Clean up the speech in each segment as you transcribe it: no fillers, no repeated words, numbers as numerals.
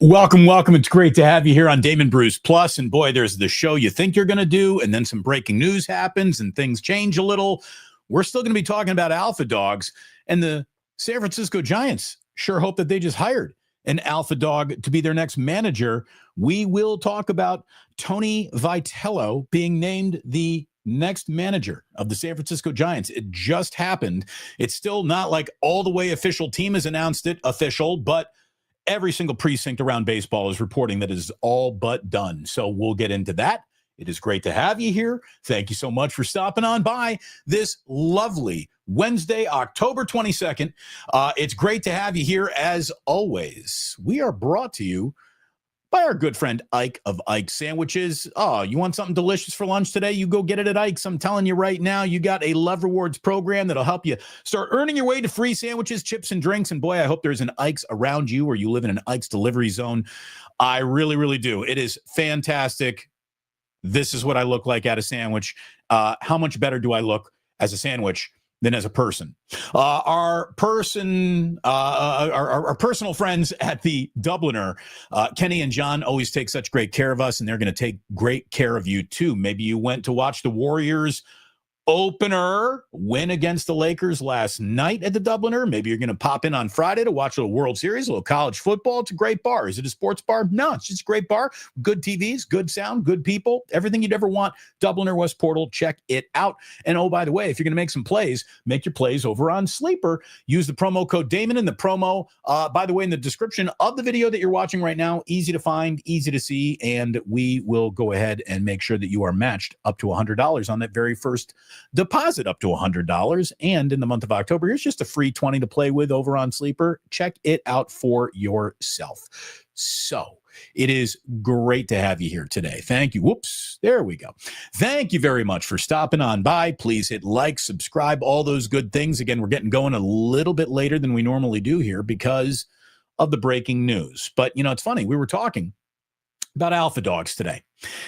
Welcome, welcome. It's great to have you here on Damon Bruce Plus. And boy, there's the show you think you're going to do, and then some breaking news happens and things change a little. We're still going to be talking about alpha dogs, and the San Francisco Giants sure hope that they just hired an alpha dog to be their next manager. We will talk about Tony Vitello being named the next manager of the San Francisco Giants. It just happened. It's still not like all the way official team has announced it official, but every single precinct around baseball is reporting that it is all but done. So we'll get into that. It is great to have you here. Thank you so much for stopping on by this lovely Wednesday, October 22nd. It's great to have you here as always. We are brought to you by our good friend Ike of Ike Sandwiches. Oh, you want something delicious for lunch today? You go get it at Ike's. I'm telling you right now, you got a Love Rewards program that'll help you start earning your way to free sandwiches, chips, and drinks. And boy, I hope there's an Ike's around you or you live in an Ike's delivery zone. I really, really do. It is fantastic. This is what I look like at a sandwich. How much better do I look as a sandwich than as a person? Our personal friends at the Dubliner, Kenny and John, always take such great care of us, and they're going to take great care of you too. Maybe you went to watch the Warriors opener win against the Lakers last night at the Dubliner. Maybe you're going to pop in on Friday to watch a little World Series, a little college football. It's a great bar. Is it a sports bar? No, it's just a great bar. Good TVs, good sound, good people, everything you'd ever want. Dubliner West Portal. Check it out. And oh, by the way, if you're going to make some plays, make your plays over on Sleeper. Use the promo code Damon in the promo. By the way, in the description of the video that you're watching right now, easy to find, easy to see, and we will go ahead and make sure that you are matched up to $100 on that very first deposit up to $100. And in the month of October, here's just a free 20 to play with over on Sleeper. Check it out for yourself. So it is great to have you here today. Thank you. Whoops. There we go. Thank you very much for stopping on by. Please hit like, subscribe, all those good things. Again, we're getting going a little bit later than we normally do here because of the breaking news. But, you know, it's funny. We were talking about alpha dogs today.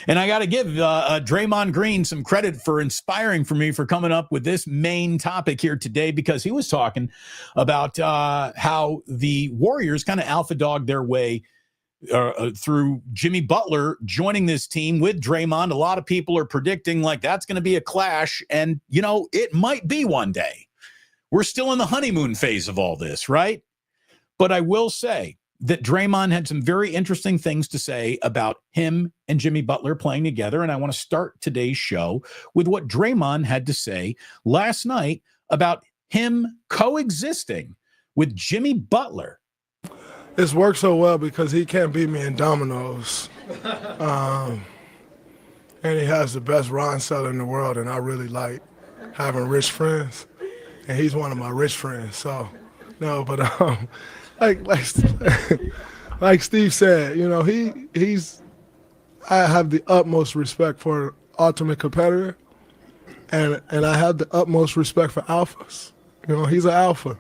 And I got to give Draymond Green some credit for inspiring for me for coming up with this main topic here today, because he was talking about how the Warriors kind of alpha dogged their way through Jimmy Butler joining this team with Draymond. A lot of people are predicting like that's going to be a clash. And, you know, it might be one day. We're still in the honeymoon phase of all this, right? But I will say that Draymond had some very interesting things to say about him and Jimmy Butler playing together. And I want to start today's show with what Draymond had to say last night about him coexisting with Jimmy Butler. It's worked so well because he can't beat me in dominoes. And he has the best Ron seller in the world, and I really like having rich friends. And he's one of my rich friends. So, no, but like Steve said, you know, I have the utmost respect for an ultimate competitor, and I have the utmost respect for alphas. You know, he's an alpha.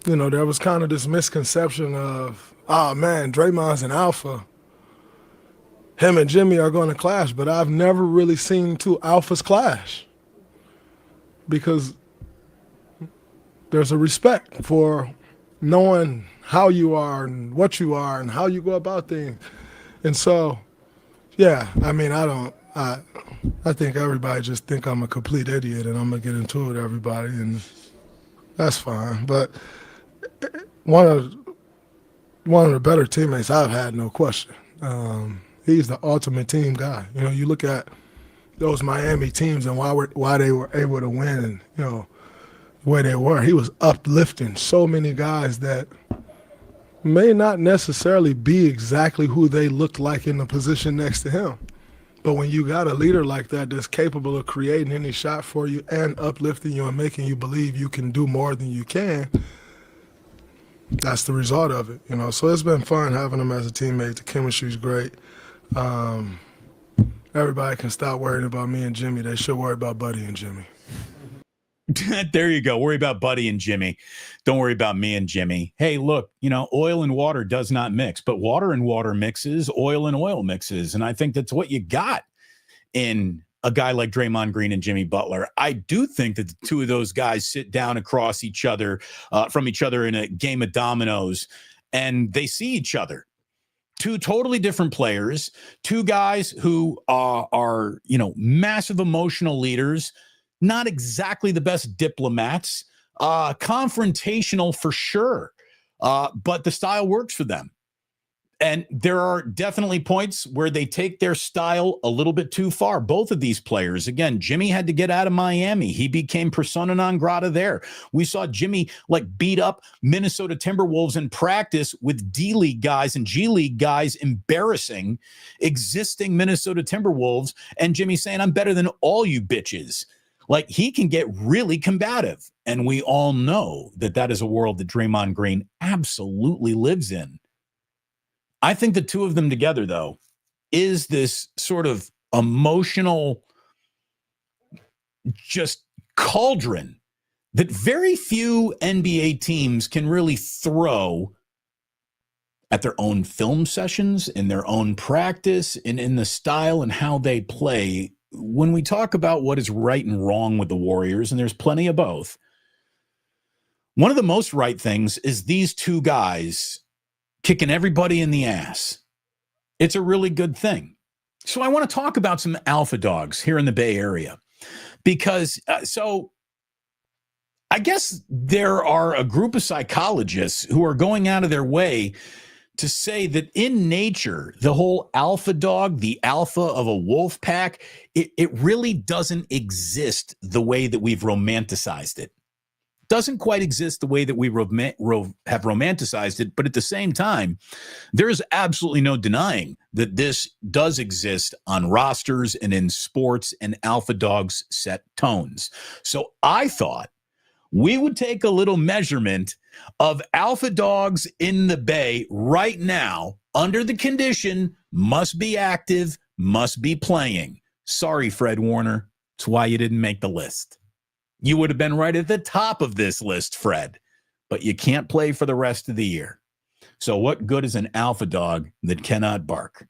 You know, there was kind of this misconception of, oh man, Draymond's an alpha. Him and Jimmy are going to clash, but I've never really seen two alphas clash because there's a respect for knowing how you are and what you are and how you go about things. And so, yeah, I mean, I think everybody just think I'm a complete idiot and I'm going to get into it with everybody, and that's fine. But one of the better teammates I've had, no question. He's the ultimate team guy. You know, you look at those Miami teams and why they were able to win, and, you know, where they were. He was uplifting so many guys that may not necessarily be exactly who they looked like in the position next to him. But when you got a leader like that that's capable of creating any shot for you and uplifting you and making you believe you can do more than you can, that's the result of it, you know. So it's been fun having him as a teammate. The chemistry's great. Everybody can stop worrying about me and Jimmy. They should worry about Buddy and Jimmy. There you go. Worry about Buddy and Jimmy. Don't worry about me and Jimmy. Hey, look, you know, oil and water does not mix, but water and water mixes, oil and oil mixes. And I think that's what you got in a guy like Draymond Green and Jimmy Butler. I do think that the two of those guys sit down across each other, from each other in a game of dominoes and they see each other. Two totally different players, two guys who are massive emotional leaders, not exactly the best diplomats, confrontational for sure, but the style works for them. And there are definitely points where they take their style a little bit too far. Both of these players, again, Jimmy had to get out of Miami. He became persona non grata there. We saw Jimmy beat up Minnesota Timberwolves in practice with D-League guys and G-League guys embarrassing existing Minnesota Timberwolves. And Jimmy saying, I'm better than all you bitches. He can get really combative. And we all know that is a world that Draymond Green absolutely lives in. I think the two of them together, though, is this sort of emotional just cauldron that very few NBA teams can really throw at their own film sessions, in their own practice, and in the style and how they play. When we talk about what is right and wrong with the Warriors, and there's plenty of both, one of the most right things is these two guys kicking everybody in the ass. It's a really good thing. So I want to talk about some alpha dogs here in the Bay Area because I guess there are a group of psychologists who are going out of their way to say that in nature, the whole alpha dog, the alpha of a wolf pack, it really doesn't exist the way that we've romanticized it. Doesn't quite exist the way that we have romanticized it, but at the same time, there's absolutely no denying that this does exist on rosters and in sports, and alpha dogs set tones. So I thought we would take a little measurement of alpha dogs in the Bay right now under the condition must be active, must be playing. Sorry, Fred Warner. That's why you didn't make the list. You would have been right at the top of this list, Fred, but you can't play for the rest of the year. So what good is an alpha dog that cannot bark?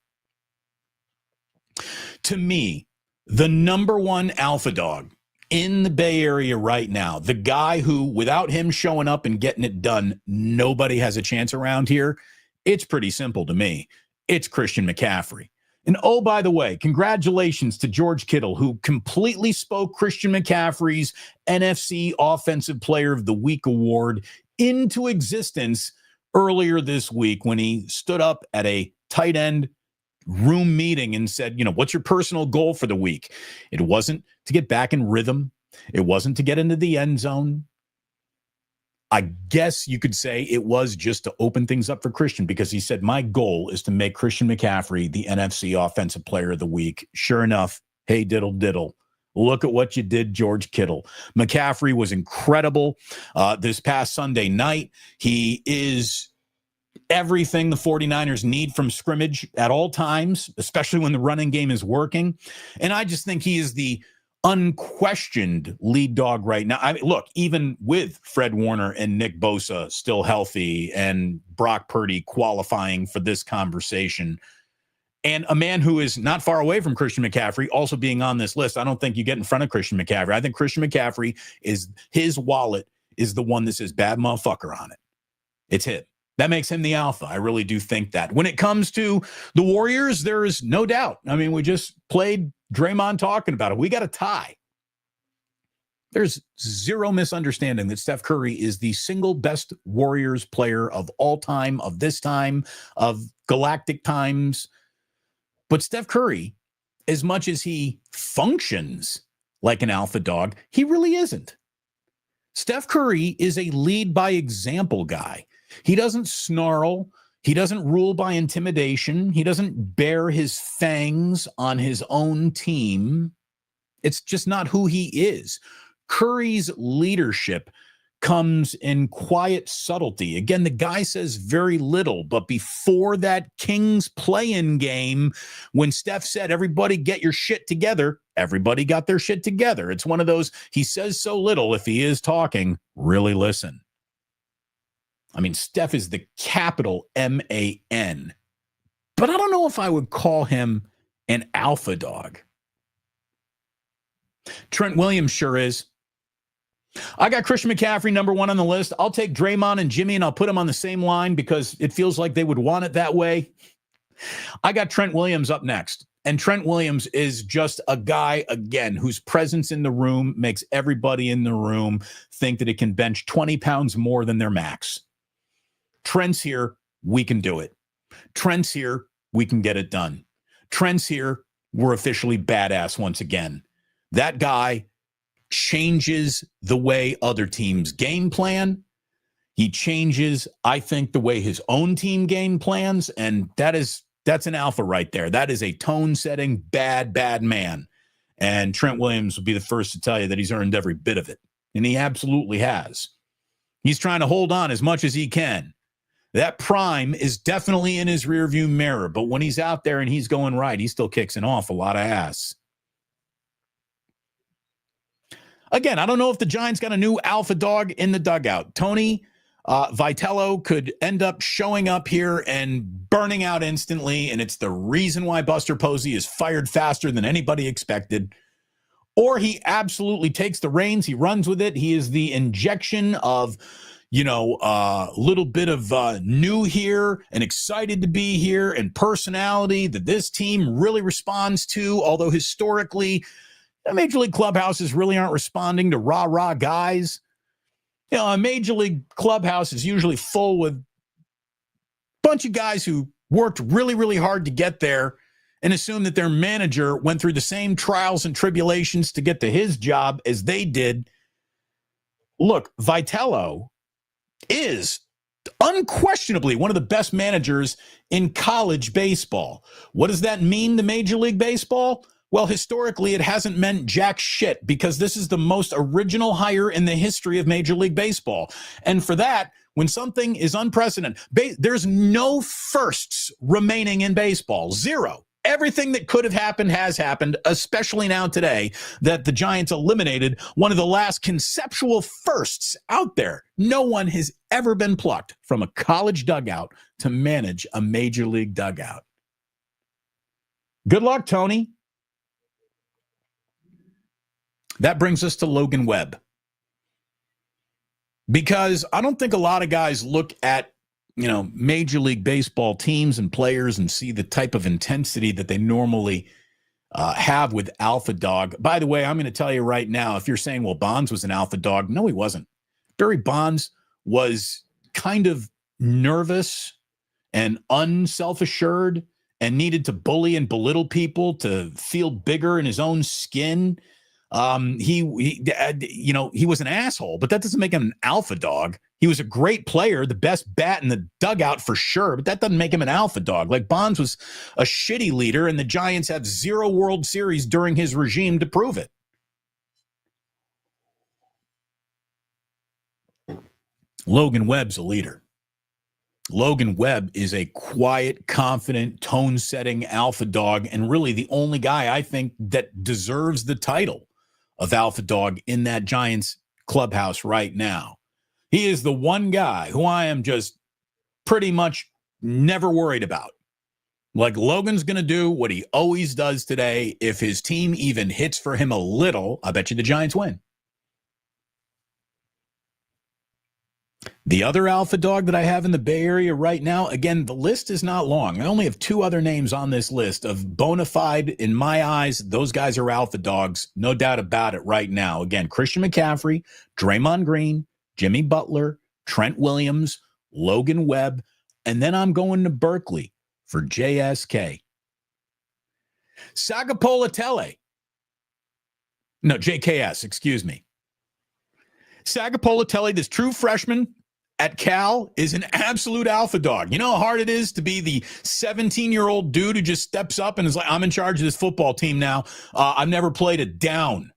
To me, the number one alpha dog in the Bay Area right now, the guy who, without him showing up and getting it done, nobody has a chance around here, it's pretty simple to me. It's Christian McCaffrey. And oh, by the way, congratulations to George Kittle, who completely spoke Christian McCaffrey's NFC Offensive Player of the Week award into existence earlier this week when he stood up at a tight end room meeting and said, what's your personal goal for the week? It wasn't to get back in rhythm. It wasn't to get into the end zone. I guess you could say it was just to open things up for Christian, because he said, my goal is to make Christian McCaffrey the NFC Offensive Player of the Week. Sure enough, hey, diddle, diddle. Look at what you did, George Kittle. McCaffrey was incredible this past Sunday night. He is everything the 49ers need from scrimmage at all times, especially when the running game is working. And I just think he is the unquestioned lead dog right now. Look, even with Fred Warner and Nick Bosa still healthy and Brock Purdy qualifying for this conversation, and a man who is not far away from Christian McCaffrey also being on this list, I don't think you get in front of Christian McCaffrey. I think Christian McCaffrey his wallet is the one that says bad motherfucker on it. It's him. That makes him the alpha. I really do think that. When it comes to the Warriors, there is no doubt. I mean, we just played Draymond talking about it. We got a tie. There's zero misunderstanding that Steph Curry is the single best Warriors player of all time, of this time, of galactic times. But Steph Curry, as much as he functions like an alpha dog, he really isn't. Steph Curry is a lead by example guy. He doesn't snarl. He doesn't rule by intimidation. He doesn't bare his fangs on his own team. It's just not who he is. Curry's leadership comes in quiet subtlety. Again, the guy says very little, but before that Kings play-in game, when Steph said, everybody get your shit together, everybody got their shit together. It's one of those, he says so little, if he is talking, really listen. I mean, Steph is the capital M-A-N, but I don't know if I would call him an alpha dog. Trent Williams sure is. I got Christian McCaffrey number 1 on the list. I'll take Draymond and Jimmy, and I'll put them on the same line because it feels like they would want it that way. I got Trent Williams up next. And Trent Williams is just a guy, again, whose presence in the room makes everybody in the room think that it can bench 20 pounds more than their max. Trent's here, we can do it. Trent's here, we can get it done. Trent's here, we're officially badass once again. That guy changes the way other teams game plan. He changes, I think, the way his own team game plans, and that's an alpha right there. That is a tone-setting, bad man. And Trent Williams will be the first to tell you that he's earned every bit of it, and he absolutely has. He's trying to hold on as much as he can. That prime is definitely in his rearview mirror, but when he's out there and he's going right, he still kicks an awful lot of ass. Again, I don't know if the Giants got a new alpha dog in the dugout. Tony Vitello could end up showing up here and burning out instantly, and it's the reason why Buster Posey is fired faster than anybody expected. Or he absolutely takes the reins, he runs with it. He is the injection of, a little bit of new here and excited to be here and personality that this team really responds to, although historically, Major League clubhouses really aren't responding to rah-rah guys. A Major League clubhouse is usually full with a bunch of guys who worked really, really hard to get there and assume that their manager went through the same trials and tribulations to get to his job as they did. Look, Vitello is unquestionably one of the best managers in college baseball. What does that mean to Major League Baseball? Well, historically, it hasn't meant jack shit because this is the most original hire in the history of Major League Baseball. And for that, when something is unprecedented, there's no firsts remaining in baseball. Zero. Everything that could have happened has happened, especially now today that the Giants eliminated one of the last conceptual firsts out there. No one has ever been plucked from a college dugout to manage a Major League dugout. Good luck, Tony. That brings us to Logan Webb. Because I don't think a lot of guys look at, Major League Baseball teams and players and see the type of intensity that they normally have with alpha dog. By the way, I'm going to tell you right now, if you're saying, well, Bonds was an alpha dog, no, he wasn't. Barry Bonds was kind of nervous and unself-assured and needed to bully and belittle people to feel bigger in his own skin. He was an asshole, but that doesn't make him an alpha dog. He was a great player, the best bat in the dugout for sure, but that doesn't make him an alpha dog. Like Bonds was a shitty leader, and the Giants have 0 World Series during his regime to prove it. Logan Webb's a leader. Logan Webb is a quiet, confident, tone-setting alpha dog, and really the only guy I think that deserves the title of alpha dog in that Giants clubhouse right now. He is the one guy who I am just pretty much never worried about. Like, Logan's going to do what he always does today. If his team even hits for him a little, I bet you the Giants win. The other alpha dog that I have in the Bay Area right now, again, the list is not long. I only have 2 other names on this list of bona fide, in my eyes, those guys are alpha dogs, no doubt about it right now. Again, Christian McCaffrey, Draymond Green, Jimmy Butler, Trent Williams, Logan Webb, and then I'm going to Berkeley for JSK. JKS, excuse me. Sagapolatelli, this true freshman at Cal, is an absolute alpha dog. You know how hard it is to be the 17-year-old dude who just steps up and is like, I'm in charge of this football team now. I've never played a down,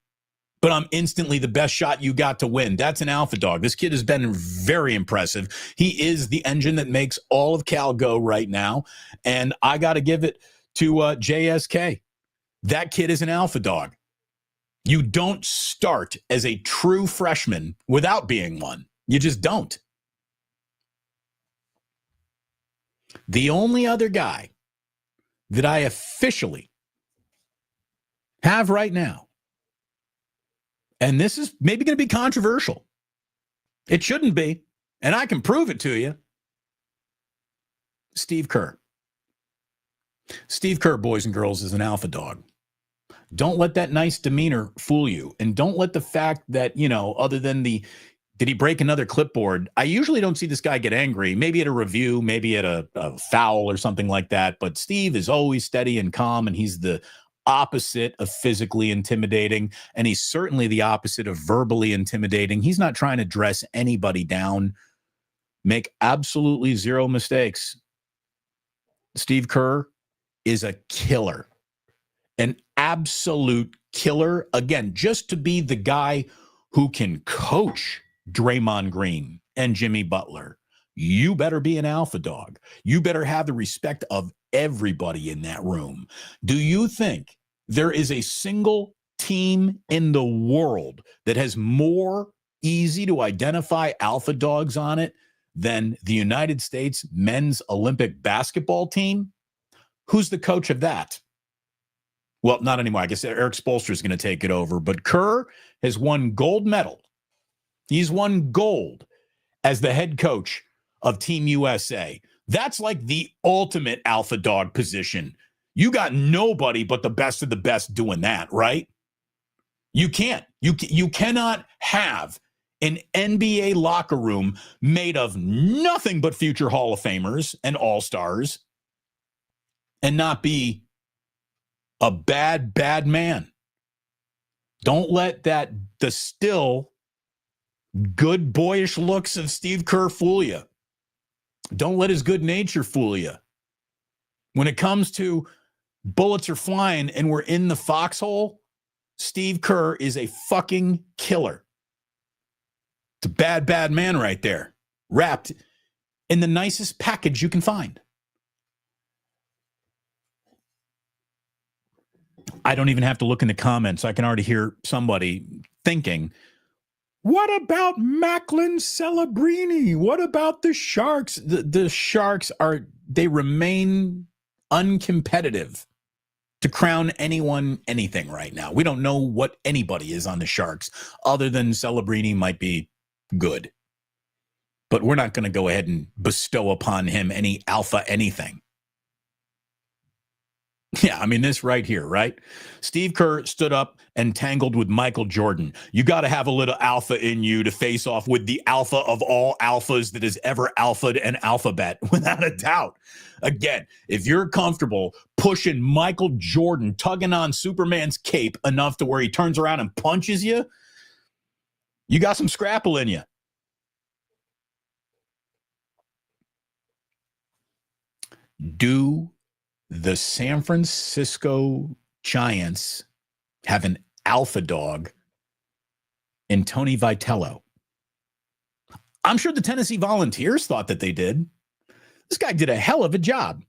but I'm instantly the best shot you got to win. That's an alpha dog. This kid has been very impressive. He is the engine that makes all of Cal go right now, and I got to give it to JSK. That kid is an alpha dog. You don't start as a true freshman without being one. You just don't. The only other guy that I officially have right now And this is maybe going to be controversial. It shouldn't be. And I can prove it to you. Steve Kerr. Steve Kerr, boys and girls, is an alpha dog. Don't let that nice demeanor fool you. And don't let the fact that, other than did he break another clipboard? I usually don't see this guy get angry, maybe at a review, maybe at a foul or something like that. But Steve is always steady and calm, and he's the opposite of physically intimidating. And he's certainly the opposite of verbally intimidating. He's not trying to dress anybody down. Make absolutely zero mistakes. Steve Kerr is a killer, an absolute killer. Again, just to be the guy who can coach Draymond Green and Jimmy Butler, you better be an alpha dog. You better have the respect of everybody in that room. Do you think there is a single team in the world that has more easy to identify alpha dogs on it than the United States men's Olympic basketball team? Who's the coach of that? Well, not anymore. I guess Eric Spoelstra is going to take it over. But Kerr has won gold medal. He's won gold as the head coach of Team USA. That's like the ultimate alpha dog position. You got nobody but the best of the best doing that, right? You can't. You cannot have an NBA locker room made of nothing but future Hall of Famers and all-stars and not be a bad man. Don't let the still good boyish looks of Steve Kerr fool you. Don't let his good nature fool you. When it comes to bullets are flying and we're in the foxhole, Steve Kerr is a fucking killer. It's a bad man right there, wrapped in the nicest package you can find. I don't even have to look in the comments. I can already hear somebody thinking, what about Macklin Celebrini? What about the Sharks? The Sharks they remain uncompetitive to crown anyone anything right now. We don't know what anybody is on the Sharks other than Celebrini might be good. But we're not going to go ahead and bestow upon him any alpha anything. Yeah, I mean, this right here, right? Steve Kerr stood up and tangled with Michael Jordan. You got to have a little alpha in you to face off with the alpha of all alphas that has ever alphaed an alphabet, without a doubt. Again, if you're comfortable pushing Michael Jordan, tugging on Superman's cape enough to where he turns around and punches you, you got some scrapple in you. Do the San Francisco Giants have an alpha dog in Tony Vitello? I'm sure the Tennessee Volunteers thought that they did. This guy did a hell of a job.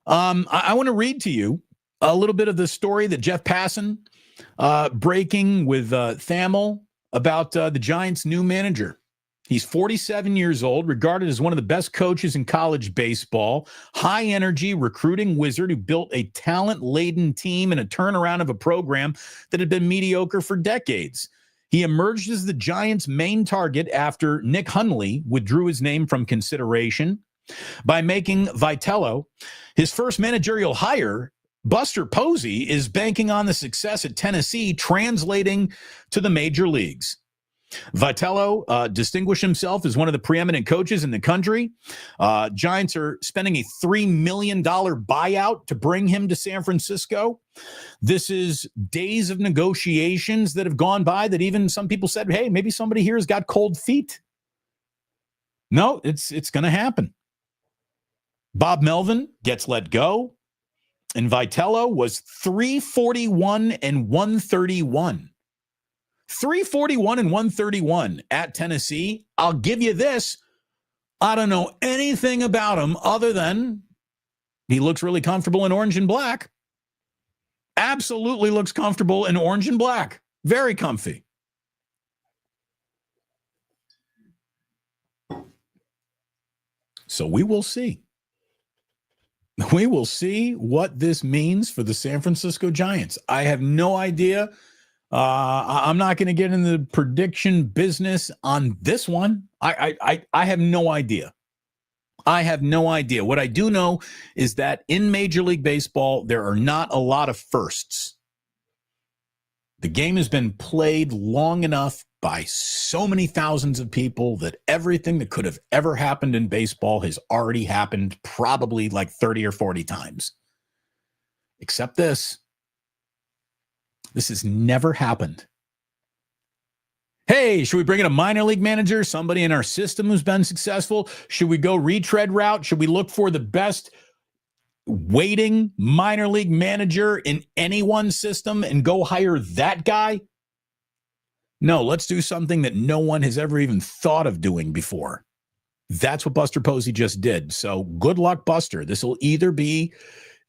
I want to read to you a little bit of the story that Jeff Passan breaking with Thamel about the Giants' new manager. He's 47 years old, regarded as one of the best coaches in college baseball, high-energy recruiting wizard who built a talent-laden team and a turnaround of a program that had been mediocre for decades. He emerged as the Giants' main target after Nick Hundley withdrew his name from consideration. By making Vitello his first managerial hire, Buster Posey is banking on the success at Tennessee translating to the major leagues. Vitello distinguished himself as one of the preeminent coaches in the country. Giants are spending a $3 million buyout to bring him to San Francisco. This is days of negotiations that have gone by that even some people said, hey, maybe somebody here has got cold feet. No, it's going to happen. Bob Melvin gets let go, and Vitello was 341 and 131. 341 and 131 at Tennessee. I'll give you this. I don't know anything about him other than he looks really comfortable in orange and black. Absolutely looks comfortable in orange and black. Very comfy. So we will see. We will see what this means for the San Francisco Giants. I have no idea I'm not going to get into the prediction business on this one. I have no idea. I have no idea. What I do know is that in Major League Baseball, there are not a lot of firsts. The game has been played long enough by so many thousands of people that everything that could have ever happened in baseball has already happened probably like 30 or 40 times. Except this. This has never happened. Hey, should we bring in a minor league manager, somebody in our system who's been successful? Should we go retread route? Should we look for the best waiting minor league manager in anyone's system and go hire that guy? No, let's do something that no one has ever even thought of doing before. That's what Buster Posey just did. So good luck, Buster. This will either be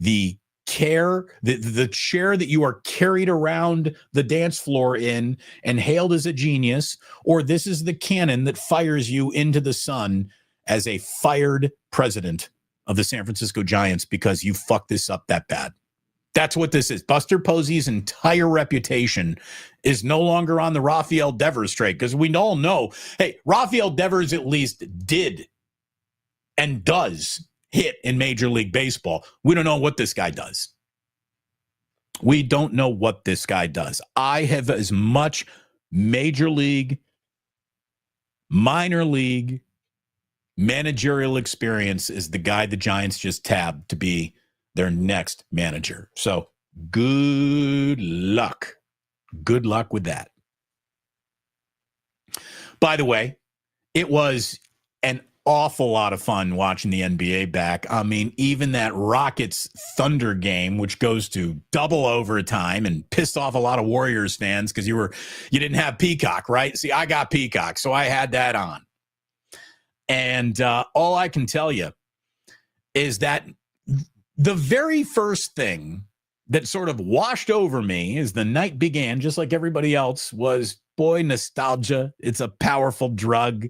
the chair that you are carried around the dance floor in and hailed as a genius, or this is the cannon that fires you into the sun as a fired president of the San Francisco Giants because you fucked this up that bad. That's what this is. Buster Posey's entire reputation is no longer on the Rafael Devers trade, because we all know, hey, Rafael Devers at least did and does hit in Major League Baseball. We don't know what this guy does. We don't know what this guy does. I have as much Major League, minor league, managerial experience as the guy the Giants just tabbed to be their next manager. So good luck. Good luck with that. By the way, it was an awful lot of fun watching the NBA back. I mean, even that Rockets Thunder game, which goes to double overtime and pissed off a lot of Warriors fans because you didn't have Peacock, right? See, I got Peacock, so I had that on. And all I can tell you is that the very first thing that sort of washed over me as the night began, just like everybody else, was, boy, nostalgia. It's a powerful drug.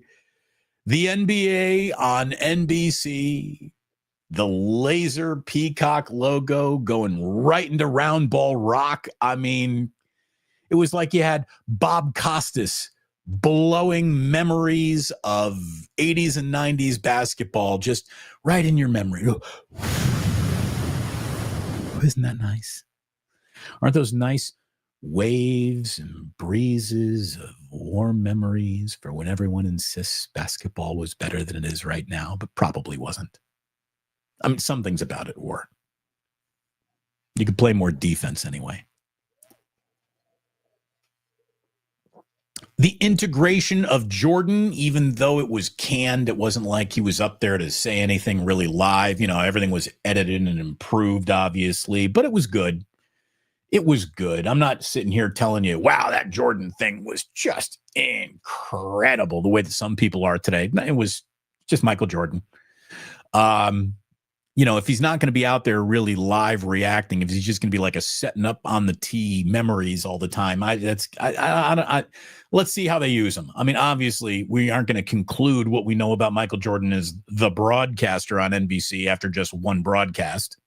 The NBA on NBC, the laser Peacock logo going right into round ball rock. I mean, it was like you had Bob Costas blowing memories of 80s and 90s basketball just right in your memory. Isn't that nice? Aren't those nice waves and breezes of warm memories for when everyone insists basketball was better than it is right now, but probably wasn't? I mean, some things about it were. You could play more defense anyway. The integration of Jordan, even though it was canned, it wasn't like he was up there to say anything really live. You know, everything was edited and improved, obviously, but it was good. It was good. I'm not sitting here telling you, wow, that Jordan thing was just incredible, the way that some people are today. It was just Michael Jordan. You know, if he's not going to be out there really live reacting, if he's just going to be like a setting up on the tee memories all the time, let's see how they use him. I mean, obviously, we aren't going to conclude what we know about Michael Jordan as the broadcaster on NBC after just one broadcast.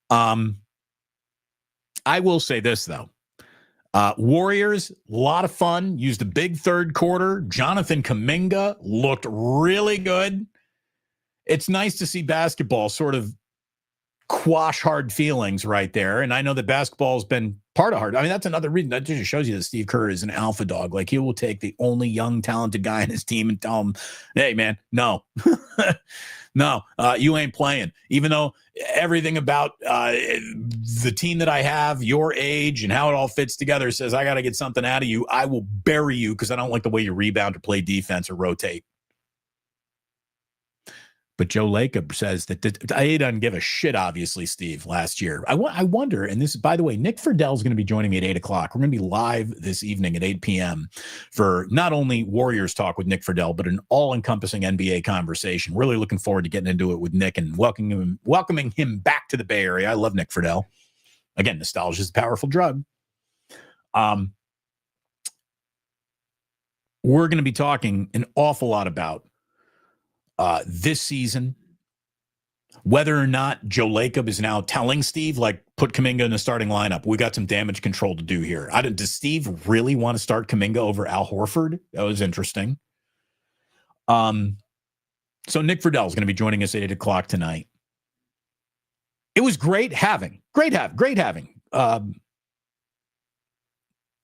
I will say this, though. Warriors, a lot of fun. Used a big third quarter. Jonathan Kuminga looked really good. It's nice to see basketball sort of quash hard feelings right there. And I know that basketball has been part of hard. I mean, that's another reason that just shows you that Steve Kerr is an alpha dog. Like, he will take the only young, talented guy in his team and tell him, hey, man, no, no, you ain't playing. Even though everything about the team that I have, your age, and how it all fits together says I got to get something out of you, I will bury you because I don't like the way you rebound or play defense or rotate. But Joe Lacob says that he doesn't give a shit, obviously, Steve, last year. I wonder, and this, by the way, Nick Friedel is going to be joining me at 8 o'clock. We're going to be live this evening at 8 p.m. for not only Warriors Talk with Nick Friedel, but an all-encompassing NBA conversation. Really looking forward to getting into it with Nick and welcoming him back to the Bay Area. I love Nick Friedel. Again, nostalgia is a powerful drug. We're going to be talking an awful lot about this season, Whether or not Joe Lacob is now telling Steve, like, put Kuminga in the starting lineup. We got some damage control to do here. Does Steve really want to start Kuminga over Al Horford? That was interesting. So Nick Friedel is going to be joining us at 8 o'clock tonight. It was great having. And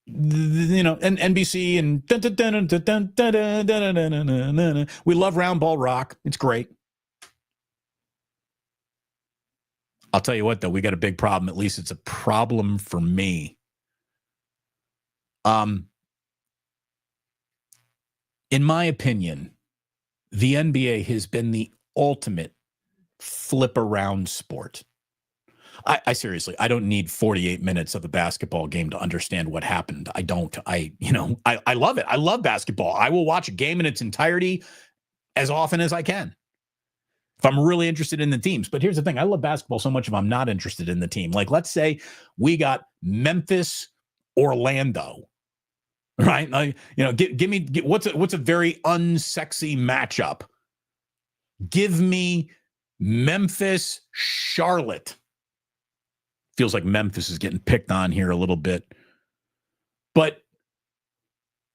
NBC and we love round ball rock. It's great. I'll tell you what, though, we got a big problem. At least it's a problem for me. In my opinion, the NBA has been the ultimate flip around sport. I seriously, I don't need 48 minutes of a basketball game to understand what happened. I don't. I love it. I love basketball. I will watch a game in its entirety as often as I can if I'm really interested in the teams. But here's the thing. I love basketball so much if I'm not interested in the team. Like, let's say we got Memphis, Orlando, right? Like, give me what's a very unsexy matchup. Give me Memphis, Charlotte. Feels like Memphis is getting picked on here a little bit. But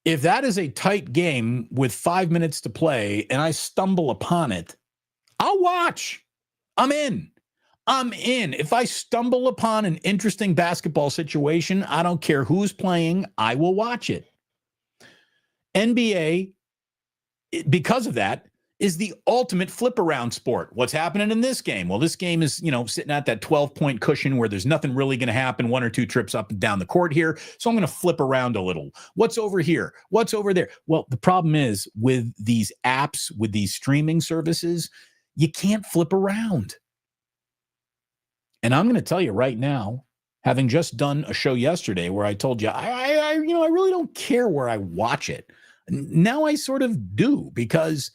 if that is a tight game with 5 minutes to play and I stumble upon it, I'll watch. I'm in. If I stumble upon an interesting basketball situation, I don't care who's playing, I will watch it. NBA, because of that, is the ultimate flip around sport. What's happening in this game? Well, this game is, sitting at that 12-point cushion where there's nothing really going to happen, one or two trips up and down the court here. So I'm going to flip around a little. What's over here? What's over there? Well, the problem is with these apps, with these streaming services, you can't flip around. And I'm going to tell you right now, having just done a show yesterday where I told you, I really don't care where I watch it. Now I sort of do, because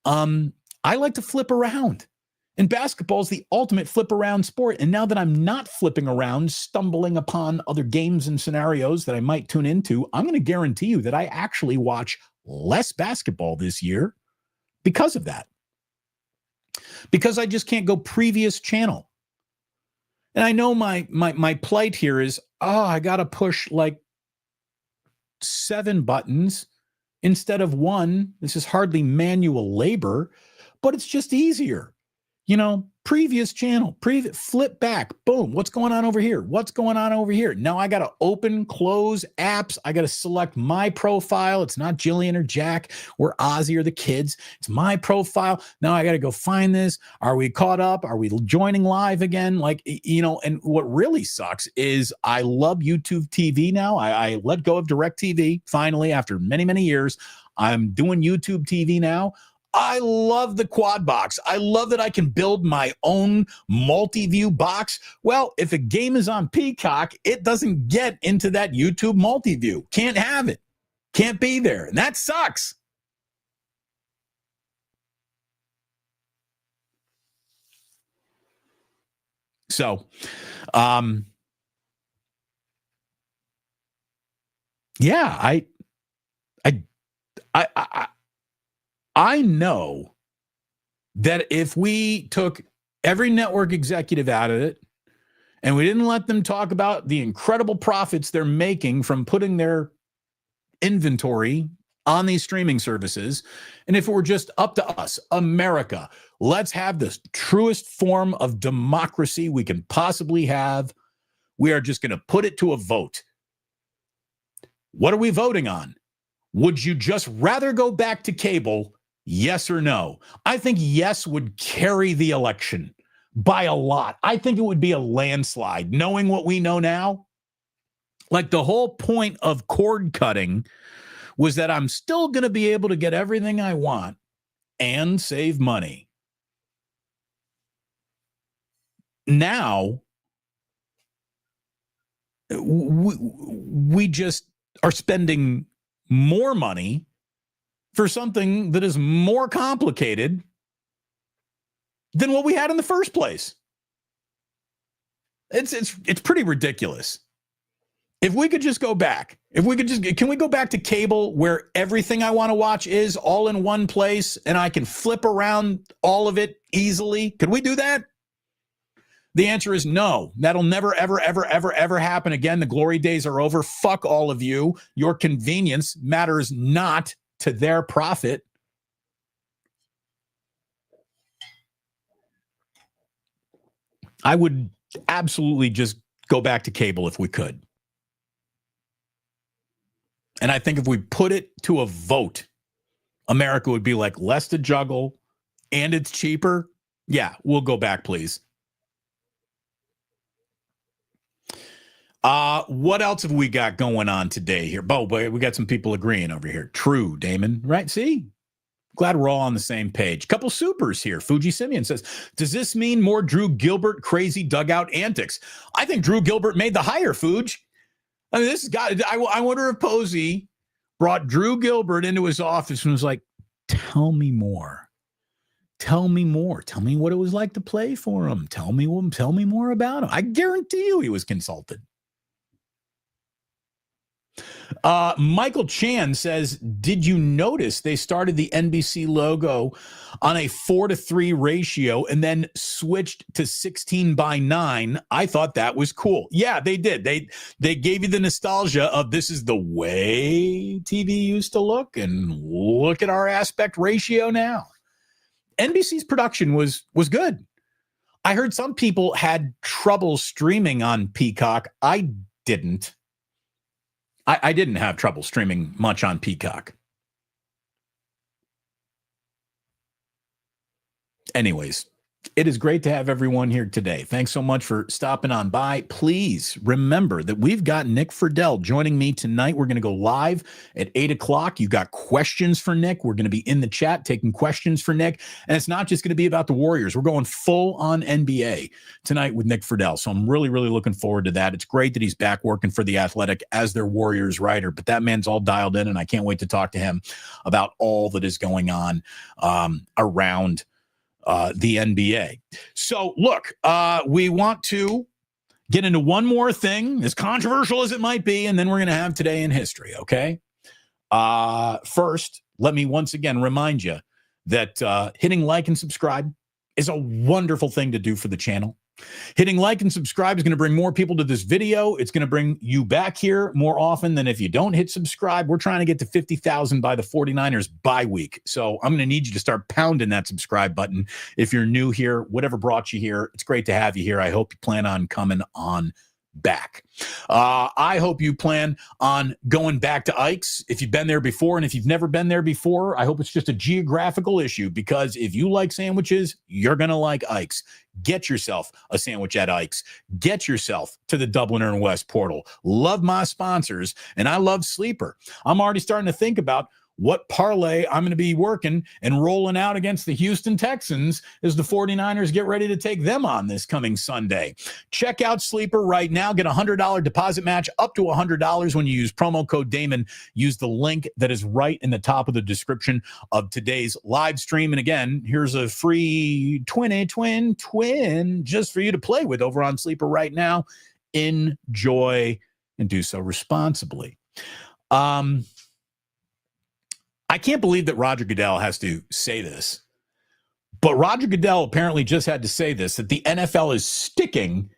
I like to flip around. And basketball is the ultimate flip around sport. And now that I'm not flipping around, stumbling upon other games and scenarios that I might tune into, I'm going to guarantee you that I actually watch less basketball this year because of that. Because I just can't go previous channel. And I know my plight here is, I got to push like 7 buttons instead of 1. This is hardly manual labor, but it's just easier. Previous channel, flip back, boom. What's going on over here? What's going on over here? Now I got to open, close apps. I got to select my profile. It's not Jillian or Jack or Ozzy or the kids. It's my profile. Now I got to go find this. Are we caught up? Are we joining live again? And what really sucks is I love YouTube TV now. I let go of DirecTV finally after many, many years. I'm doing YouTube TV now. I love the quad box. I love that I can build my own multi-view box. Well, if a game is on Peacock, it doesn't get into that YouTube multi-view. Can't have it. Can't be there. And that sucks. So, yeah, I know that if we took every network executive out of it and we didn't let them talk about the incredible profits they're making from putting their inventory on these streaming services, and if it were just up to us, America, let's have the truest form of democracy we can possibly have. We are just going to put it to a vote. What are we voting on? Would you just rather go back to cable? Yes or no? I think yes would carry the election by a lot. I think it would be a landslide, knowing what we know now. Like, the whole point of cord cutting was that I'm still going to be able to get everything I want and save money. Now, we just are spending more money for something that is more complicated than what we had in the first place. It's pretty ridiculous. If we could just go back, can we go back to cable where everything I want to watch is all in one place and I can flip around all of it easily? Could we do that? The answer is no. That'll never, ever, ever, ever, ever happen again. The glory days are over. Fuck all of you. Your convenience matters not to their profit. I would absolutely just go back to cable if we could. And I think if we put it to a vote, America would be like, less to juggle and it's cheaper. Yeah, we'll go back, please. What else have we got going on today here? Bo, we got some people agreeing over here. True, Damon. Right? See? Glad we're all on the same page. Couple supers here. Fuji Simeon says, does this mean more Drew Gilbert crazy dugout antics? I think Drew Gilbert made the hire, Fuji. I mean, this guy, I wonder if Posey brought Drew Gilbert into his office and was like, tell me more. Tell me more. Tell me what it was like to play for him. Tell me more about him. I guarantee you he was consulted. Michael Chan says, did you notice they started the NBC logo on a 4:3 ratio and then switched to 16:9? I thought that was cool. Yeah, they did. They gave you the nostalgia of this is the way TV used to look, and look at our aspect ratio now. NBC's production was good. I heard some people had trouble streaming on Peacock. I didn't. I didn't have trouble streaming much on Peacock. Anyways, it is great to have everyone here today. Thanks so much for stopping on by. Please remember that we've got Nick Friedel joining me tonight. We're going to go live at 8 o'clock. You got questions for Nick. We're going to be in the chat taking questions for Nick. And it's not just going to be about the Warriors. We're going full on NBA tonight with Nick Friedel. So I'm really, really looking forward to that. It's great that he's back working for The Athletic as their Warriors writer, but that man's all dialed in, and I can't wait to talk to him about all that is going on around the NBA. So look, we want to get into one more thing, as controversial as it might be, and then we're going to have Today in History, okay? First, let me once again remind you that hitting like and subscribe is a wonderful thing to do for the channel. Hitting like and subscribe is going to bring more people to this video. It's going to bring you back here more often than if you don't hit subscribe. We're trying to get to 50,000 by the 49ers bye week. So I'm going to need you to start pounding that subscribe button. If you're new here, whatever brought you here, it's great to have you here. I hope you plan on coming on back. I hope you plan on going back to Ike's if you've been there before. And if you've never been there before, I hope it's just a geographical issue, because if you like sandwiches, you're going to like Ike's. Get yourself a sandwich at Ike's. Get yourself to the Dubliner and West portal. Love my sponsors, and I love Sleeper. I'm already starting to think about what parlay I'm going to be working and rolling out against the Houston Texans as the 49ers get ready to take them on this coming Sunday. Check out Sleeper right now. Get a $100 deposit match up to $100 when you use promo code Damon. Use the link that is right in the top of the description of today's live stream. And again, here's a free twin just for you to play with over on Sleeper right now. Enjoy and do so responsibly. I can't believe that Roger Goodell has to say this, but Roger Goodell apparently just had to say this, that the NFL is sticking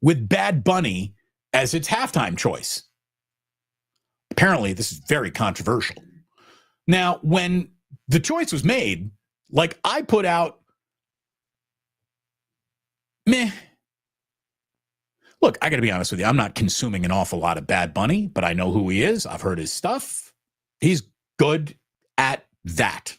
with Bad Bunny as its halftime choice. Apparently, this is very controversial. Now, when the choice was made, like, I put out, meh. Look, I got to be honest with you. I'm not consuming an awful lot of Bad Bunny, but I know who he is. I've heard his stuff. He's good at that.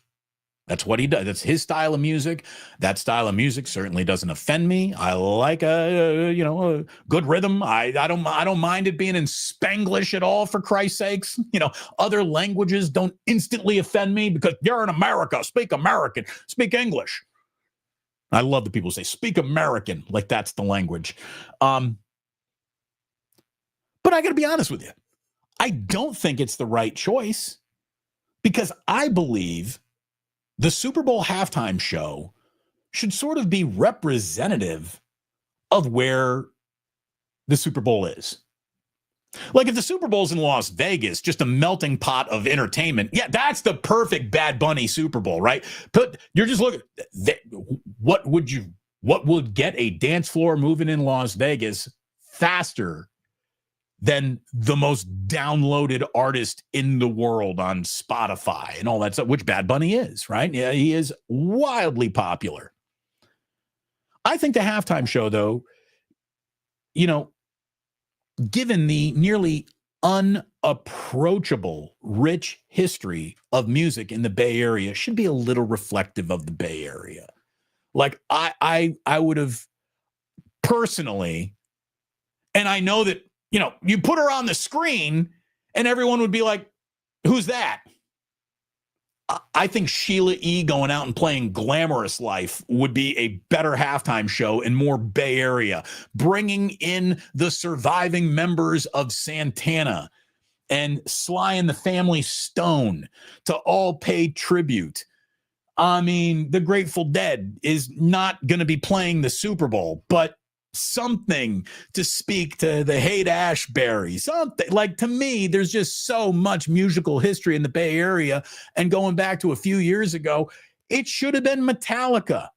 That's what he does. That's his style of music. That style of music certainly doesn't offend me. I like a good rhythm. I don't mind it being in Spanglish at all, for Christ's sakes. Other languages don't instantly offend me because you're in America. Speak American. Speak English. I love the people who say speak American, like that's the language. But I got to be honest with you. I don't think it's the right choice, because I believe the Super Bowl halftime show should sort of be representative of where the Super Bowl is. Like if the Super Bowl's in Las Vegas, just a melting pot of entertainment. Yeah, that's the perfect Bad Bunny Super Bowl, right? But you're just looking, what would get a dance floor moving in Las Vegas faster than the most downloaded artist in the world on Spotify and all that stuff, which Bad Bunny is, right? Yeah, he is wildly popular. I think the halftime show, though, given the nearly unapproachable, rich history of music in the Bay Area, should be a little reflective of the Bay Area. Like I would have personally, and I know that, you put her on the screen and everyone would be like, who's that? I think Sheila E. going out and playing Glamorous Life would be a better halftime show and more Bay Area, bringing in the surviving members of Santana and Sly and the Family Stone to all pay tribute. I mean, the Grateful Dead is not going to be playing the Super Bowl, but something to speak to the Haight-Ashbury, something. Like, to me, there's just so much musical history in the Bay Area. And going back to a few years ago, it should have been Metallica.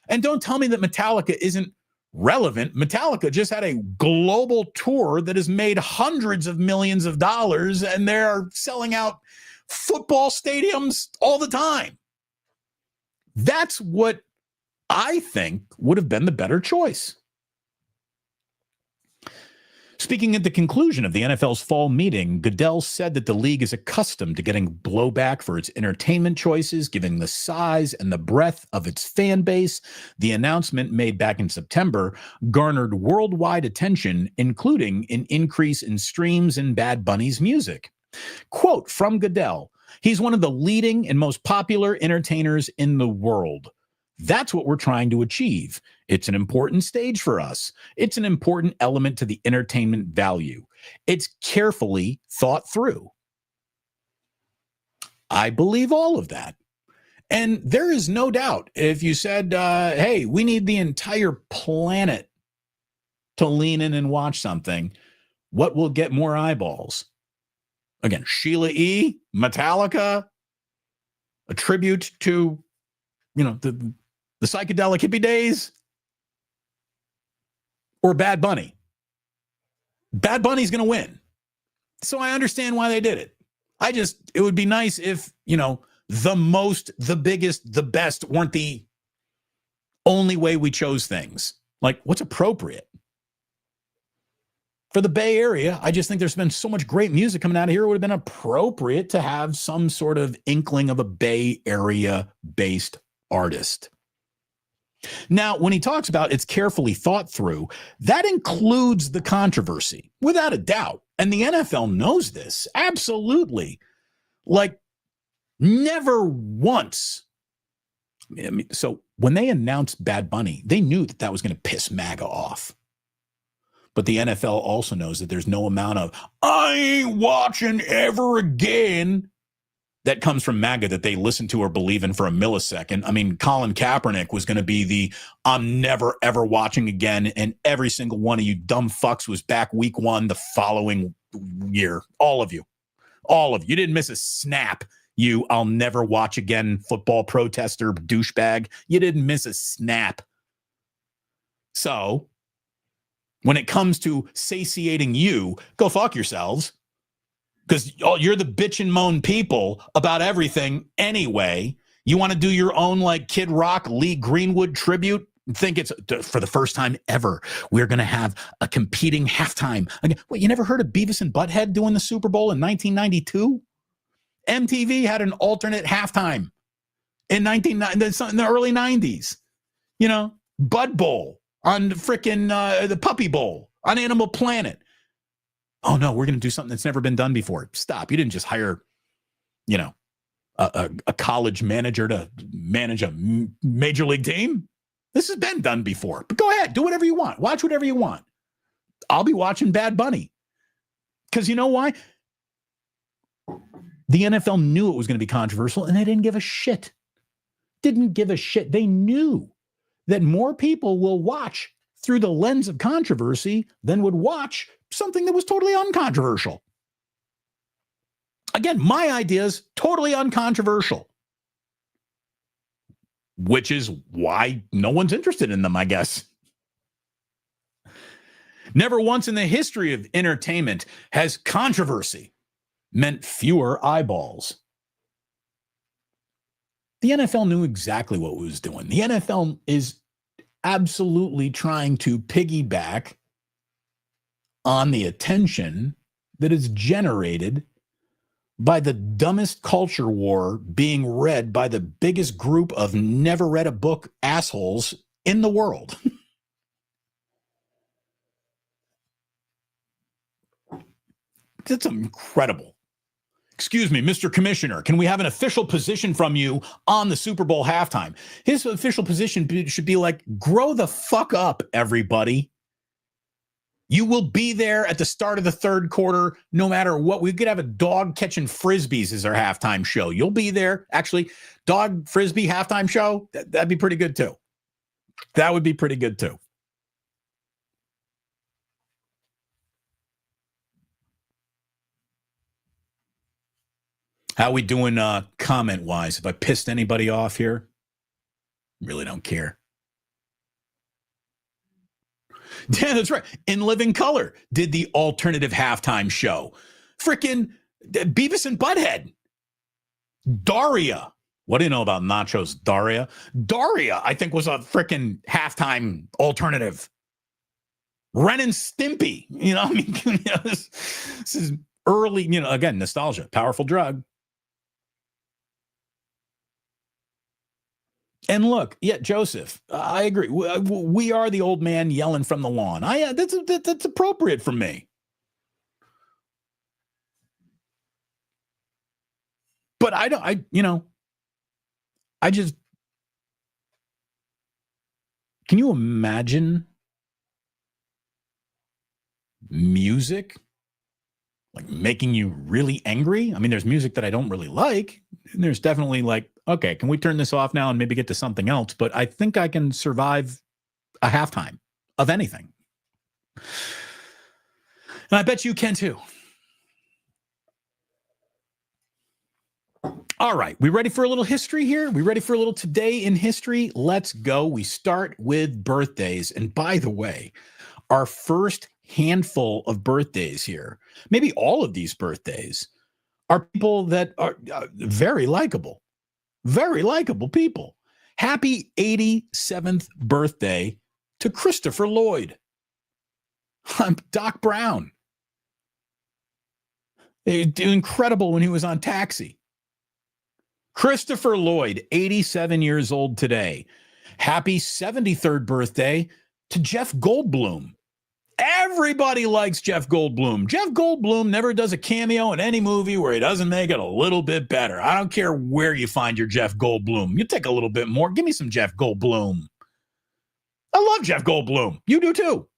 And don't tell me that Metallica isn't relevant. Metallica just had a global tour that has made hundreds of millions of dollars, and they're selling out football stadiums all the time. That's what I think would have been the better choice. Speaking at the conclusion of the NFL's fall meeting, Goodell said that the league is accustomed to getting blowback for its entertainment choices, given the size and the breadth of its fan base. The announcement made back in September garnered worldwide attention, including an increase in streams in Bad Bunny's music. Quote from Goodell, "He's one of the leading and most popular entertainers in the world. That's what we're trying to achieve. It's an important stage for us. It's an important element to the entertainment value. It's carefully thought through." I believe all of that. And there is no doubt, if you said, hey, we need the entire planet to lean in and watch something, what will get more eyeballs? Again, Sheila E., Metallica, a tribute to, the psychedelic hippie days, or Bad Bunny. Bad Bunny's going to win. So I understand why they did it. It would be nice if, the most, the biggest, the best weren't the only way we chose things. Like, what's appropriate? For the Bay Area, I just think there's been so much great music coming out of here. It would have been appropriate to have some sort of inkling of a Bay Area-based artist. Now, when he talks about it's carefully thought through, that includes the controversy, without a doubt. And the NFL knows this, absolutely. Like, never once. So when they announced Bad Bunny, they knew that was going to piss MAGA off. But the NFL also knows that there's no amount of, I ain't watching ever again, that comes from MAGA that they listen to or believe in for a millisecond. I mean, Colin Kaepernick was going to be the I'm never, ever watching again. And every single one of you dumb fucks was back week one the following year. All of you. You didn't miss a snap. You I'll never watch again football protester douchebag. You didn't miss a snap. So when it comes to satiating you, go fuck yourselves. Because you're the bitch and moan people about everything anyway. You want to do your own like Kid Rock, Lee Greenwood tribute? Think it's for the first time ever, we're going to have a competing halftime. Wait, you never heard of Beavis and Butthead doing the Super Bowl in 1992? MTV had an alternate halftime in the early 90s. Bud Bowl on frickin' the Puppy Bowl on Animal Planet. Oh, no, we're going to do something that's never been done before. Stop. You didn't just hire, a college manager to manage a major league team. This has been done before. But go ahead. Do whatever you want. Watch whatever you want. I'll be watching Bad Bunny. Because you know why? The NFL knew it was going to be controversial, and they didn't give a shit. Didn't give a shit. They knew that more people will watch through the lens of controversy than would watch something that was totally uncontroversial. Again, my ideas, totally uncontroversial, which is why no one's interested in them, I guess. Never once in the history of entertainment has controversy meant fewer eyeballs. The NFL knew exactly what it was doing. The NFL is absolutely trying to piggyback on the attention that is generated by the dumbest culture war being read by the biggest group of never read a book assholes in the world. That's incredible. Excuse me, Mr. Commissioner, can we have an official position from you on the Super Bowl halftime? His official position should be like, grow the fuck up, everybody. You will be there at the start of the third quarter, no matter what. We could have a dog catching frisbees as our halftime show. You'll be there. Actually, dog frisbee halftime show, that'd be pretty good too. That would be pretty good too. How we doing comment-wise? If I pissed anybody off here? Really don't care. Yeah, that's right. In Living Color did the alternative halftime show. Frickin' Beavis and Butthead. Daria. What do you know about Nachos? Daria, I think, was a frickin' halftime alternative. Ren and Stimpy. You know, I mean, this is early, again, nostalgia, powerful drug. And look, yeah, Joseph, I agree. We are the old man yelling from the lawn. That's appropriate for me. But can you imagine music like making you really angry? I mean, there's music that I don't really like. And there's definitely like, okay, can we turn this off now and maybe get to something else? But I think I can survive a halftime of anything. And I bet you can too. All right, we ready for a little history here? We ready for a little today in history? Let's go. We start with birthdays. And by the way, our first handful of birthdays here, maybe all of these birthdays, are people that are very likable people. Happy 87th birthday to Christopher Lloyd. I'm Doc Brown. Incredible when he was on Taxi. Christopher Lloyd, 87 years old today. Happy 73rd birthday to Jeff Goldblum. Everybody likes Jeff Goldblum. Jeff Goldblum never does a cameo in any movie where he doesn't make it a little bit better. I don't care where you find your Jeff Goldblum. You take a little bit more. Give me some Jeff Goldblum. I love Jeff Goldblum. You do too.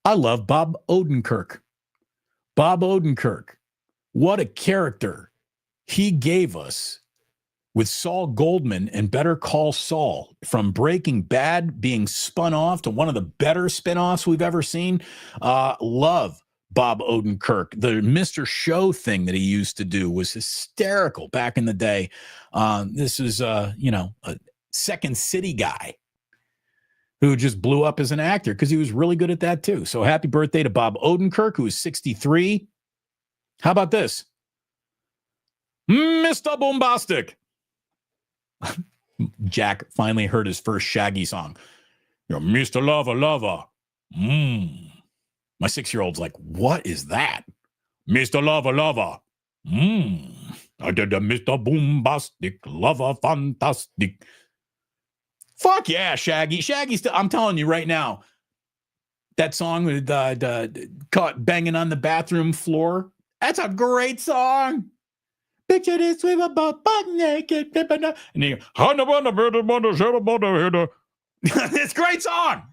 I love Bob Odenkirk. Bob Odenkirk. What a character he gave us with Saul Goldman and Better Call Saul, from Breaking Bad being spun off to one of the better spinoffs we've ever seen. Love Bob Odenkirk. The Mr. Show thing that he used to do was hysterical back in the day. This is, a Second City guy who just blew up as an actor because he was really good at that too. So happy birthday to Bob Odenkirk, who is 63. How about this? Mr. Bombastic. Jack finally heard his first Shaggy song. Mr. Lover, Lover. My 6-year-old's like, what is that? Mr. Lover, Lover. I did the Mr. Bombastic, Lover, Fantastic. Fuck yeah, Shaggy. Shaggy's, I'm telling you right now, that song with caught banging on the bathroom floor, that's a great song. Picture this, we were both butt naked. And he, it's a great song.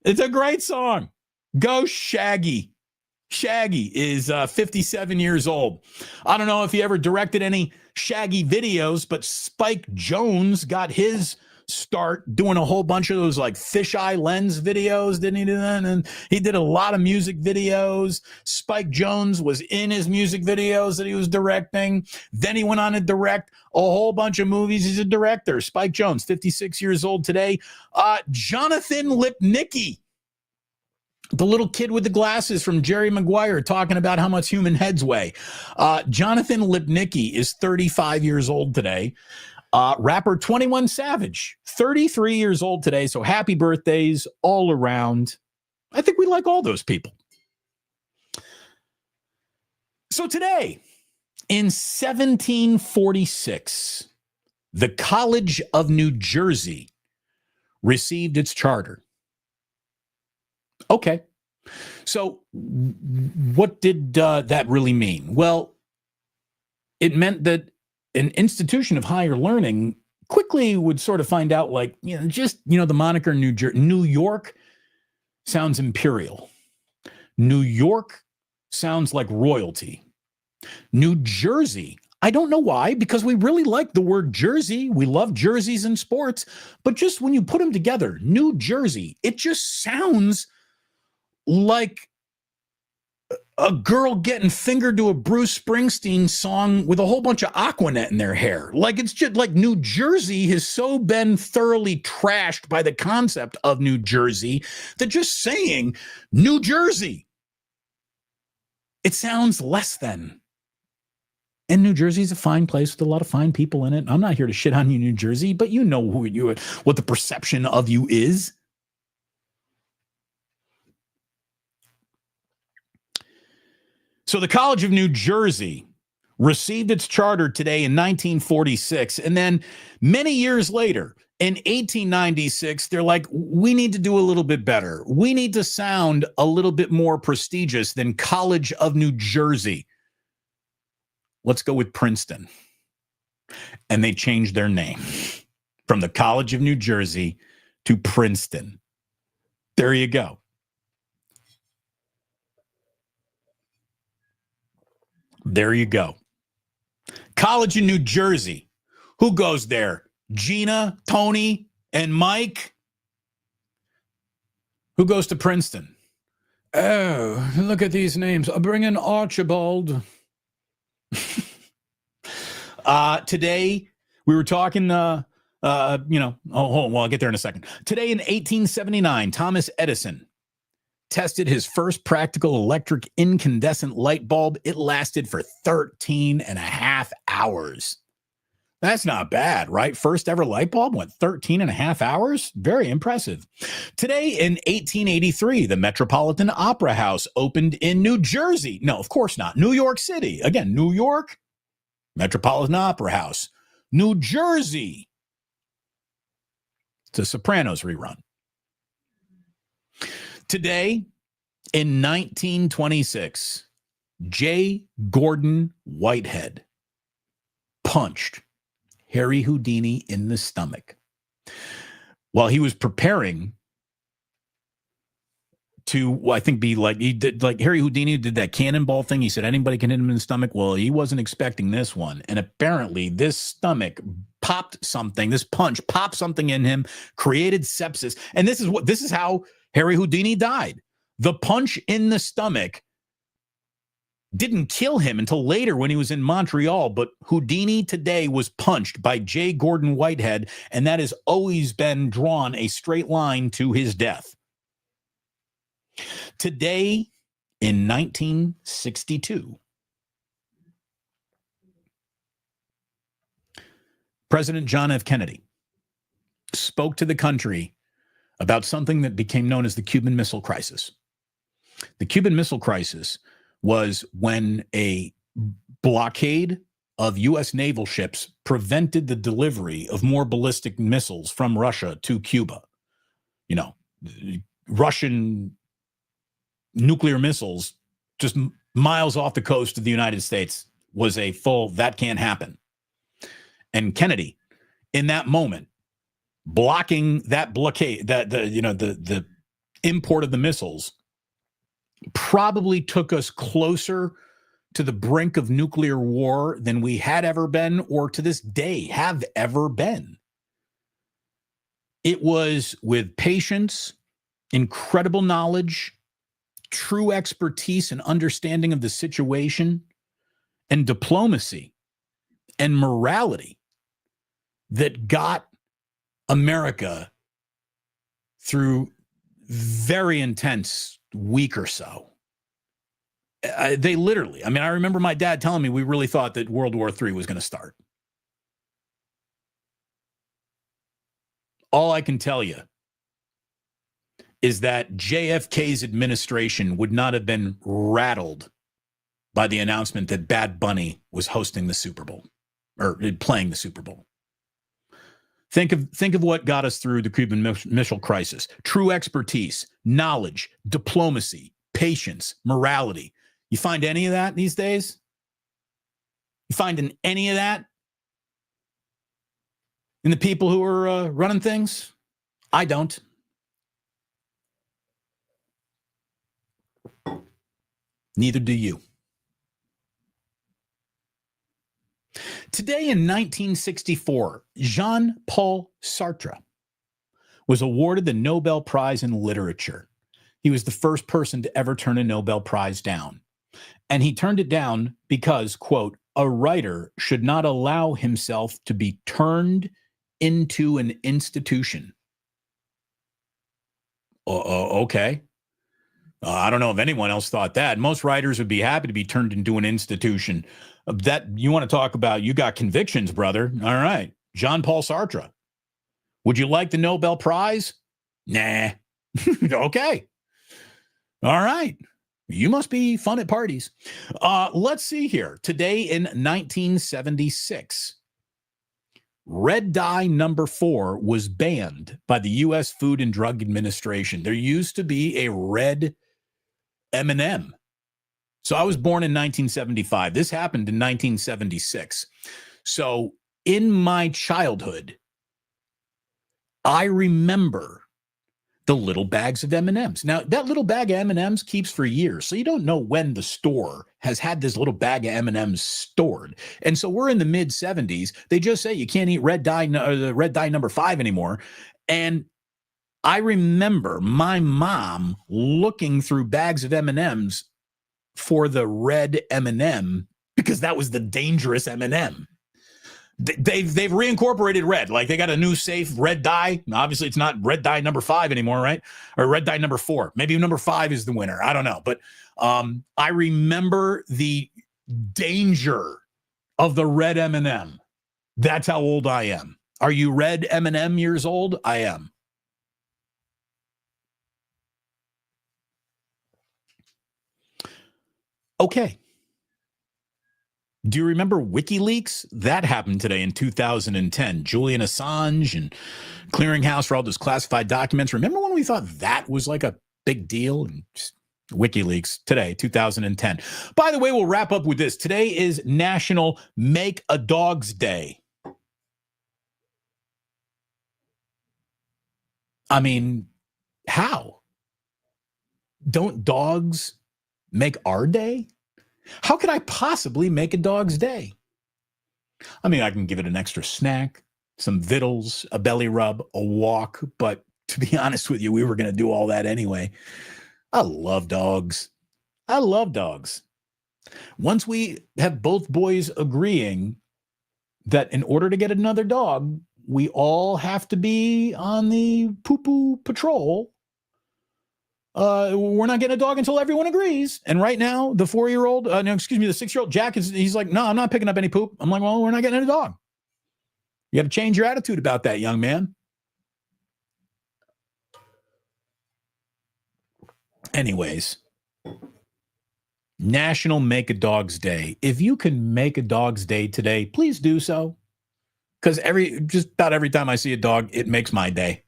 It's a great song. Go Shaggy. Shaggy is 57 years old. I don't know if he ever directed any Shaggy videos, but Spike Jonze got his start doing a whole bunch of those like fisheye lens videos. Didn't he do that? And he did a lot of music videos. Spike Jonze was in his music videos that he was directing. Then he went on to direct a whole bunch of movies. He's a director. Spike Jonze, 56 years old today. Jonathan Lipnicki, the little kid with the glasses from Jerry Maguire, talking about how much human heads weigh. Jonathan Lipnicki is 35 years old today. Rapper 21 Savage, 33 years old today. So happy birthdays all around. I think we like all those people. So today, in 1746, the College of New Jersey received its charter. Okay. So what did that really mean? Well, it meant that an institution of higher learning quickly would sort of find out, like, the moniker New York sounds imperial. New York sounds like royalty. New Jersey, I don't know why, because we really like the word Jersey. We love jerseys in sports, but just when you put them together, New Jersey, it just sounds like a girl getting fingered to a Bruce Springsteen song with a whole bunch of Aquanet in their hair. Like, it's just like New Jersey has so been thoroughly trashed by the concept of New Jersey that just saying New Jersey, it sounds less than. And New Jersey is a fine place with a lot of fine people in it. I'm not here to shit on you, New Jersey, but you know what the perception of you is. So the College of New Jersey received its charter today in 1946. And then many years later, in 1896, they're like, we need to do a little bit better. We need to sound a little bit more prestigious than College of New Jersey. Let's go with Princeton. And they changed their name from the College of New Jersey to Princeton. There you go. There you go. College in New Jersey. Who goes there? Gina, Tony, and Mike? Who goes to Princeton? Oh, look at these names. I'll bring in Archibald. Today, we were talking, I'll get there in a second. Today in 1879, Thomas Edison tested his first practical electric incandescent light bulb. It lasted for 13 and a half hours. That's not bad, right? First ever light bulb went 13 and a half hours. Very impressive. Today in 1883, the Metropolitan Opera House opened in New Jersey. No, of course not. New York City. Again, New York, Metropolitan Opera House. New Jersey. It's a Sopranos rerun. Today, in 1926, J. Gordon Whitehead punched Harry Houdini in the stomach while he was preparing to, I think, be like, he did, like Harry Houdini did that cannonball thing. He said anybody can hit him in the stomach. Well, he wasn't expecting this one. And apparently this stomach popped something, this punch popped something in him, created sepsis. And this is how Harry Houdini died. The punch in the stomach didn't kill him until later when he was in Montreal, but Houdini today was punched by J. Gordon Whitehead, and that has always been drawn a straight line to his death. Today, in 1962, President John F. Kennedy spoke to the country about something that became known as the Cuban Missile Crisis. The Cuban Missile Crisis was when a blockade of U.S. naval ships prevented the delivery of more ballistic missiles from Russia to Cuba. You know, Russian nuclear missiles just miles off the coast of the United States was a full, that can't happen. And Kennedy, in that moment, blocking that blockade, the import of the missiles, probably took us closer to the brink of nuclear war than we had ever been, or to this day have ever been. It was with patience, incredible knowledge, true expertise and understanding of the situation, and diplomacy and morality that got America through very intense week or so. They literally, I mean, I remember my dad telling me we really thought that World War III was going to start. All I can tell you is that JFK's administration would not have been rattled by the announcement that Bad Bunny was hosting the Super Bowl or playing the Super Bowl. Think of what got us through the Cuban Missile Crisis. True expertise, knowledge, diplomacy, patience, morality. You find any of that these days? You find any of that in the people who are running things? I don't. Neither do you. Today in 1964, Jean-Paul Sartre was awarded the Nobel Prize in Literature. He was the first person to ever turn a Nobel Prize down. And he turned it down because, quote, a writer should not allow himself to be turned into an institution. Okay. I don't know if anyone else thought that. Most writers would be happy to be turned into an institution. That you want to talk about, you got convictions, brother. All right. Jean-Paul Sartre. Would you like the Nobel Prize? Nah. Okay. All right. You must be fun at parties. Let's see here. Today in 1976, red dye number 4 was banned by the U.S. Food and Drug Administration. There used to be a red M&M. So I was born in 1975. This happened in 1976. So in my childhood, I remember the little bags of M&Ms. Now, that little bag of M&Ms keeps for years, so you don't know when the store has had this little bag of M&Ms stored. And so we're in the mid-70s. They just say you can't eat red dye number 5 anymore. And I remember my mom looking through bags of M&Ms for the red M&M because that was the dangerous M&M. They've reincorporated red. Like they got a new safe red dye. Obviously, it's not red dye number 5 anymore, right? Or red dye number 4. Maybe number 5 is the winner. I don't know. But I remember the danger of the red M&M. That's how old I am. Are you red M&M years old? I am. Okay. Do you remember WikiLeaks? That happened today in 2010. Julian Assange and clearinghouse for all those classified documents. Remember when we thought that was like a big deal? And WikiLeaks today, 2010. By the way, we'll wrap up with this. Today is National Make a Dog's Day. I mean, how? Don't dogs make our day? How could I possibly make a dog's day? I mean, I can give it an extra snack, some vittles, a belly rub, a walk. But to be honest with you, we were going to do all that anyway. I love dogs. I love dogs. Once we have both boys agreeing that in order to get another dog, we all have to be on the poo-poo patrol. We're not getting a dog until everyone agrees. And right now, the 4-year-old, the 6-year-old Jack he's like, no, I'm not picking up any poop. I'm like, well, we're not getting a dog. You got to change your attitude about that, young man. Anyways, National Make a Dog's Day. If you can make a dog's day today, please do so. Because just about every time I see a dog, it makes my day.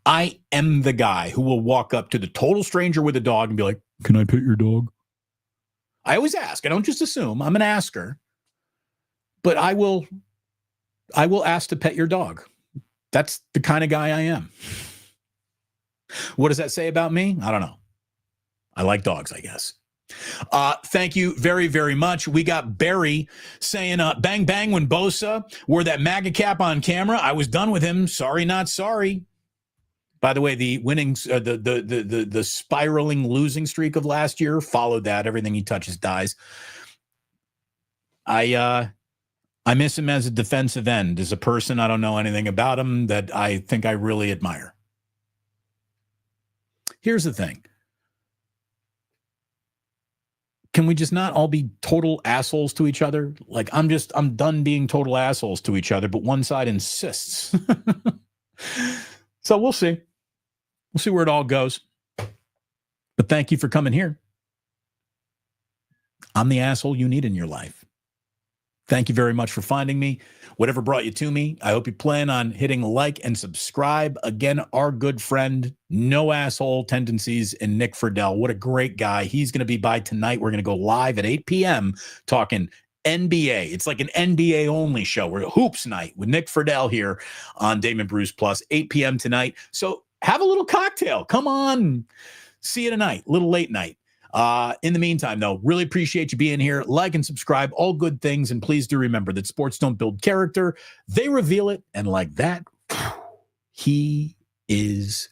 I am the guy who will walk up to the total stranger with a dog and be like, can I pet your dog? I always ask. I don't just assume. I'm an asker. But I will ask to pet your dog. That's the kind of guy I am. What does that say about me? I don't know. I like dogs, I guess. Thank you very, very much. We got Barry saying, bang, bang, when Bosa wore that MAGA cap on camera. I was done with him. Sorry, not sorry. By the way, the winnings, the spiraling losing streak of last year followed that. Everything he touches dies. I miss him as a defensive end, as a person. I don't know anything about him that I think I really admire. Here's the thing. Can we just not all be total assholes to each other? Like, I'm done being total assholes to each other, but one side insists. So we'll see. We'll see where it all goes. But thank you for coming here. I'm the asshole you need in your life. Thank you very much for finding me. Whatever brought you to me, I hope you plan on hitting like and subscribe. Again, our good friend, no asshole tendencies, and Nick Friedel. What a great guy. He's going to be by tonight. We're going to go live at 8 p.m. talking NBA. It's like an NBA only show. We're hoops night with Nick Friedel here on Damon Bruce Plus, 8 p.m. tonight. So have a little cocktail. Come on. See you tonight. Little late night. In the meantime, though, really appreciate you being here. Like and subscribe, all good things. And please do remember that sports don't build character. They reveal it. And like that, he is